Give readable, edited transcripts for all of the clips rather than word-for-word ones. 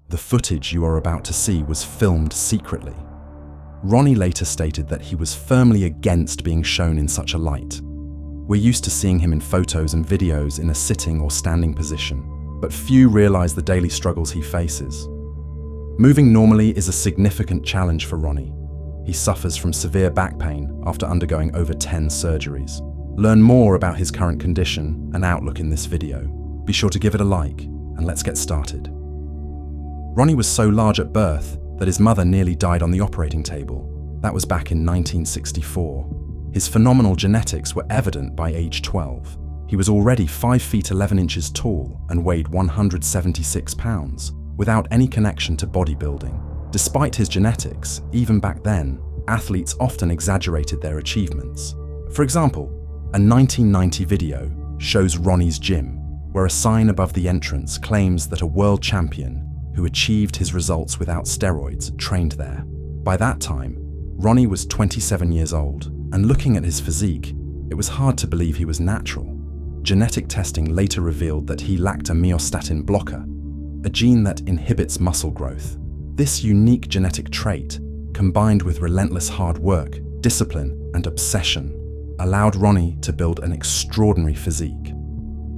The footage you are about to see was filmed secretly. Ronnie later stated that he was firmly against being shown in such a light. We're used to seeing him in photos and videos in a sitting or standing position, but few realize the daily struggles he faces. Moving normally is a significant challenge for Ronnie. He suffers from severe back pain after undergoing over 10 surgeries. Learn more about his current condition and outlook in this video. Be sure to give it a like, and let's get started. Ronnie was so large at birth that his mother nearly died on the operating table. That was back in 1964. His phenomenal genetics were evident by age 12. He was already 5 feet 11 inches tall and weighed 176 pounds, without any connection to bodybuilding. Despite his genetics, even back then, athletes often exaggerated their achievements. For example, a 1990 video shows Ronnie's gym, where a sign above the entrance claims that a world champion who achieved his results without steroids trained there. By that time, Ronnie was 27 years old, and looking at his physique, it was hard to believe he was natural. Genetic testing later revealed that he lacked a myostatin blocker, a gene that inhibits muscle growth. This unique genetic trait, combined with relentless hard work, discipline, and obsession, allowed Ronnie to build an extraordinary physique.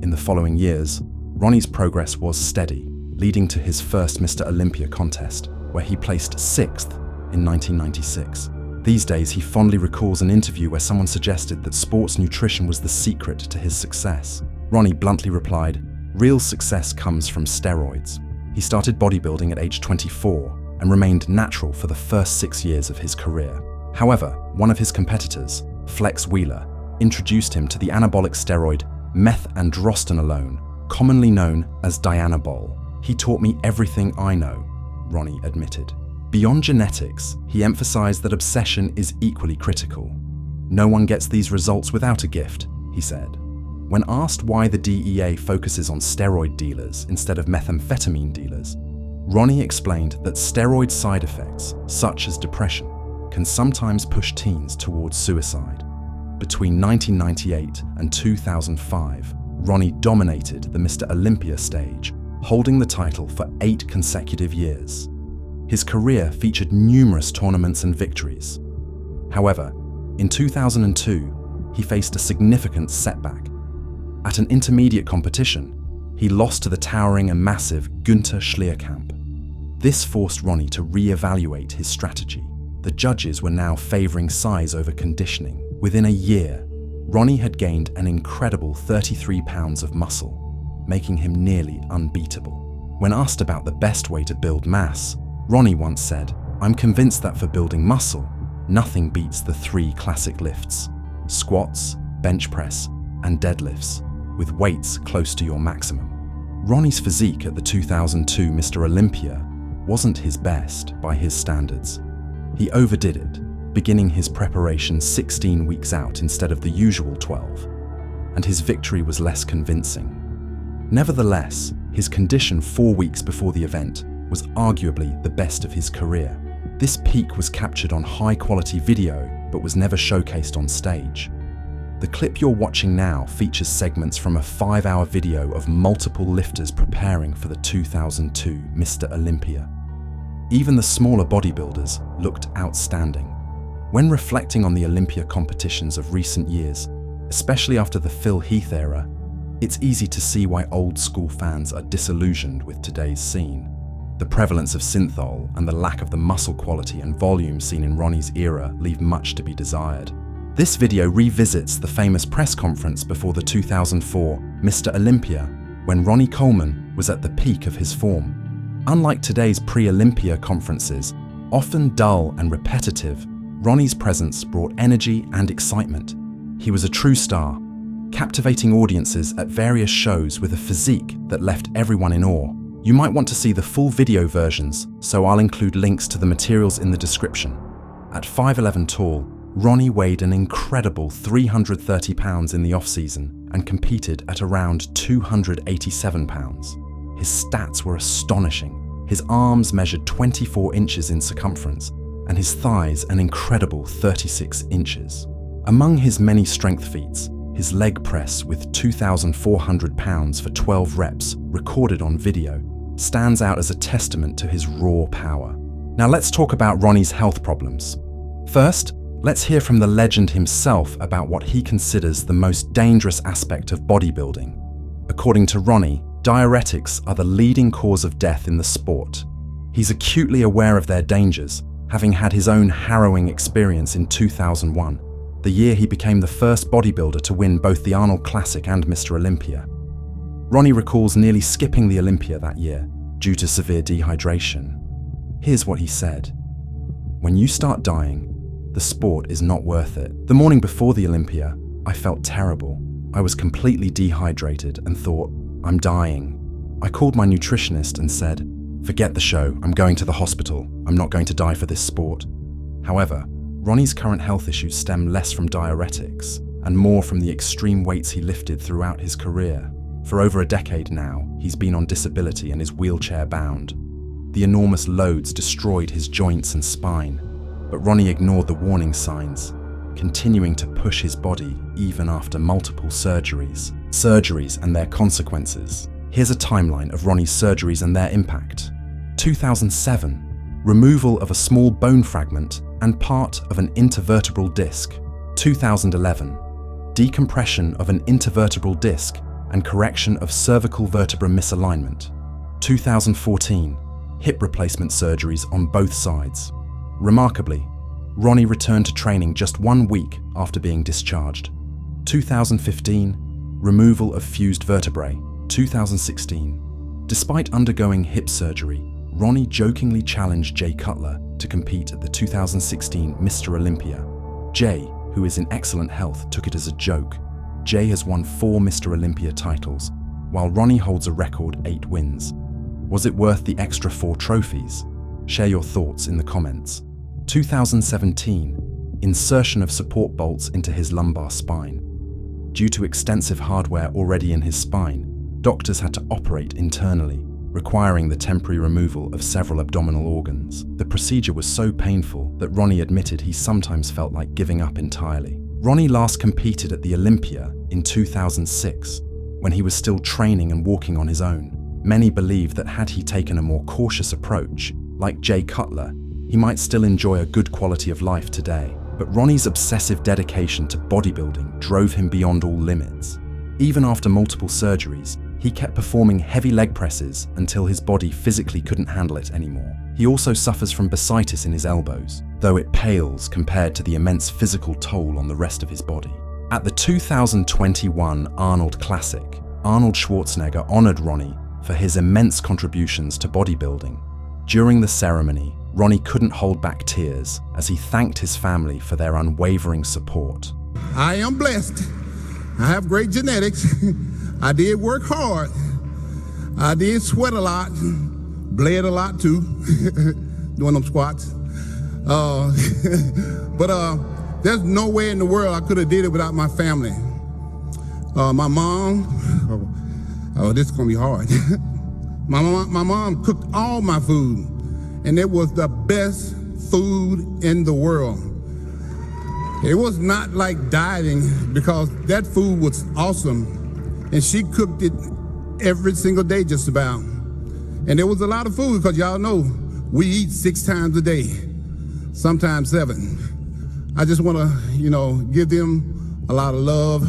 In the following years, Ronnie's progress was steady, leading to his first Mr. Olympia contest, where he placed 6th in 1996. These days, he fondly recalls an interview where someone suggested that sports nutrition was the secret to his success. Ronnie bluntly replied, "Real success comes from steroids." He started bodybuilding at age 24 and remained natural for the first 6 years of his career. However, one of his competitors, Flex Wheeler, introduced him to the anabolic steroid methandrostenalone, commonly known as Dianabol. "He taught me everything I know," Ronnie admitted. Beyond genetics, he emphasized that obsession is equally critical. "No one gets these results without a gift," he said. When asked why the DEA focuses on steroid dealers instead of methamphetamine dealers, Ronnie explained that steroid side effects, such as depression, can sometimes push teens towards suicide. Between 1998 and 2005, Ronnie dominated the Mr. Olympia stage, holding the title for 8 consecutive years. His career featured numerous tournaments and victories. However, in 2002, he faced a significant setback. At an intermediate competition, he lost to the towering and massive Günther Schlierkamp. This forced Ronnie to re-evaluate his strategy. The judges were now favoring size over conditioning. Within a year, Ronnie had gained an incredible 33 pounds of muscle, making him nearly unbeatable. When asked about the best way to build mass, Ronnie once said, "I'm convinced that for building muscle, nothing beats the 3 classic lifts: squats, bench press, and deadlifts, with weights close to your maximum." Ronnie's physique at the 2002 Mr. Olympia wasn't his best by his standards. He overdid it, beginning his preparation 16 weeks out instead of the usual 12, and his victory was less convincing. Nevertheless, his condition 4 weeks before the event was arguably the best of his career. This peak was captured on high-quality video, but was never showcased on stage. The clip you're watching now features segments from a 5-hour video of multiple lifters preparing for the 2002 Mr. Olympia. Even the smaller bodybuilders looked outstanding. When reflecting on the Olympia competitions of recent years, especially after the Phil Heath era, it's easy to see why old-school fans are disillusioned with today's scene. The prevalence of synthol and the lack of the muscle quality and volume seen in Ronnie's era leave much to be desired. This video revisits the famous press conference before the 2004 Mr. Olympia, when Ronnie Coleman was at the peak of his form. Unlike today's pre-Olympia conferences, often dull and repetitive, Ronnie's presence brought energy and excitement. He was a true star, captivating audiences at various shows with a physique that left everyone in awe. You might want to see the full video versions, so I'll include links to the materials in the description. At 5'11" tall, Ronnie weighed an incredible 330 pounds in the off-season and competed at around 287 pounds. His stats were astonishing. His arms measured 24 inches in circumference, and his thighs an incredible 36 inches. Among his many strength feats, his leg press with 2,400 pounds for 12 reps, recorded on video, stands out as a testament to his raw power. Now let's talk about Ronnie's health problems. First, let's hear from the legend himself about what he considers the most dangerous aspect of bodybuilding. According to Ronnie, diuretics are the leading cause of death in the sport. He's acutely aware of their dangers, having had his own harrowing experience in 2001, the year he became the first bodybuilder to win both the Arnold Classic and Mr. Olympia. Ronnie recalls nearly skipping the Olympia that year due to severe dehydration. Here's what he said: "When you start dying, the sport is not worth it. The morning before the Olympia, I felt terrible. I was completely dehydrated and thought, I'm dying. I called my nutritionist and said, forget the show, I'm going to the hospital. I'm not going to die for this sport." However, Ronnie's current health issues stem less from diuretics and more from the extreme weights he lifted throughout his career. For over a decade now, he's been on disability and is wheelchair bound. The enormous loads destroyed his joints and spine, but Ronnie ignored the warning signs, continuing to push his body even after multiple surgeries. Surgeries and their consequences. Here's a timeline of Ronnie's surgeries and their impact. 2007, removal of a small bone fragment and part of an intervertebral disc. 2011, decompression of an intervertebral disc and correction of cervical vertebra misalignment. 2014, hip replacement surgeries on both sides. Remarkably, Ronnie returned to training just 1 week after being discharged. 2015, removal of fused vertebrae. 2016. Despite undergoing hip surgery, Ronnie jokingly challenged Jay Cutler to compete at the 2016 Mr. Olympia. Jay, who is in excellent health, took it as a joke. Jay has won 4 Mr. Olympia titles, while Ronnie holds a record 8 wins. Was it worth the extra 4 trophies? Share your thoughts in the comments. 2017, insertion of support bolts into his lumbar spine. Due to extensive hardware already in his spine, doctors had to operate internally, requiring the temporary removal of several abdominal organs. The procedure was so painful that Ronnie admitted he sometimes felt like giving up entirely. Ronnie last competed at the Olympia in 2006, when he was still training and walking on his own. Many believe that had he taken a more cautious approach, like Jay Cutler, he might still enjoy a good quality of life today. But Ronnie's obsessive dedication to bodybuilding drove him beyond all limits. Even after multiple surgeries, he kept performing heavy leg presses until his body physically couldn't handle it anymore. He also suffers from bursitis in his elbows, though it pales compared to the immense physical toll on the rest of his body. At the 2021 Arnold Classic, Arnold Schwarzenegger honored Ronnie for his immense contributions to bodybuilding. During the ceremony, Ronnie couldn't hold back tears as he thanked his family for their unwavering support. I am blessed. I have great genetics. I did work hard. I did sweat a lot, bled a lot too, doing them squats. But there's no way in the world I could have did it without my family. My mom, this is gonna be hard. My mom cooked all my food, and it was the best food in the world. It was not like dieting because that food was awesome. And she cooked it every single day just about. And there was a lot of food because y'all know we eat 6 times a day, sometimes 7. I just want to, give them a lot of love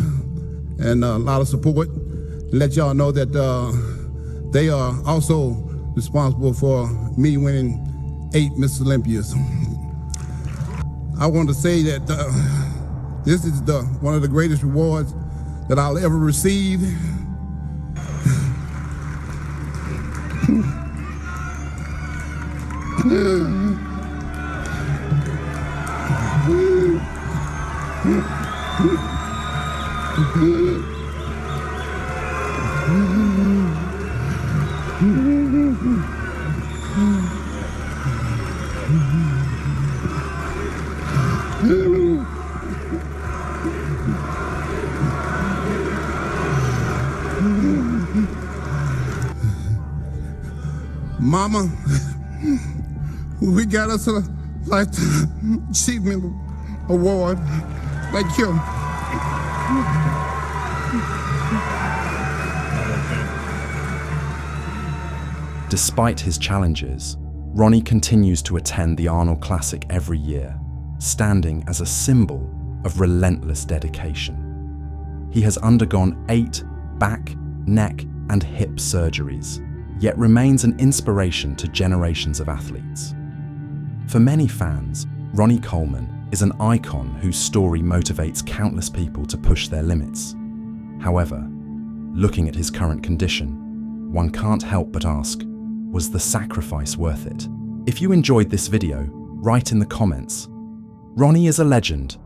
and a lot of support and let y'all know that they are also responsible for me winning 8 Miss Olympias. I want to say that this is one of the greatest rewards that I'll ever receive. Mama, we got us a Lifetime Achievement Award. Thank you. Despite his challenges, Ronnie continues to attend the Arnold Classic every year, standing as a symbol of relentless dedication. He has undergone 8 back, neck, and hip surgeries, yet remains an inspiration to generations of athletes. For many fans, Ronnie Coleman is an icon whose story motivates countless people to push their limits. However, looking at his current condition, one can't help but ask, was the sacrifice worth it? If you enjoyed this video, write in the comments. Ronnie is a legend,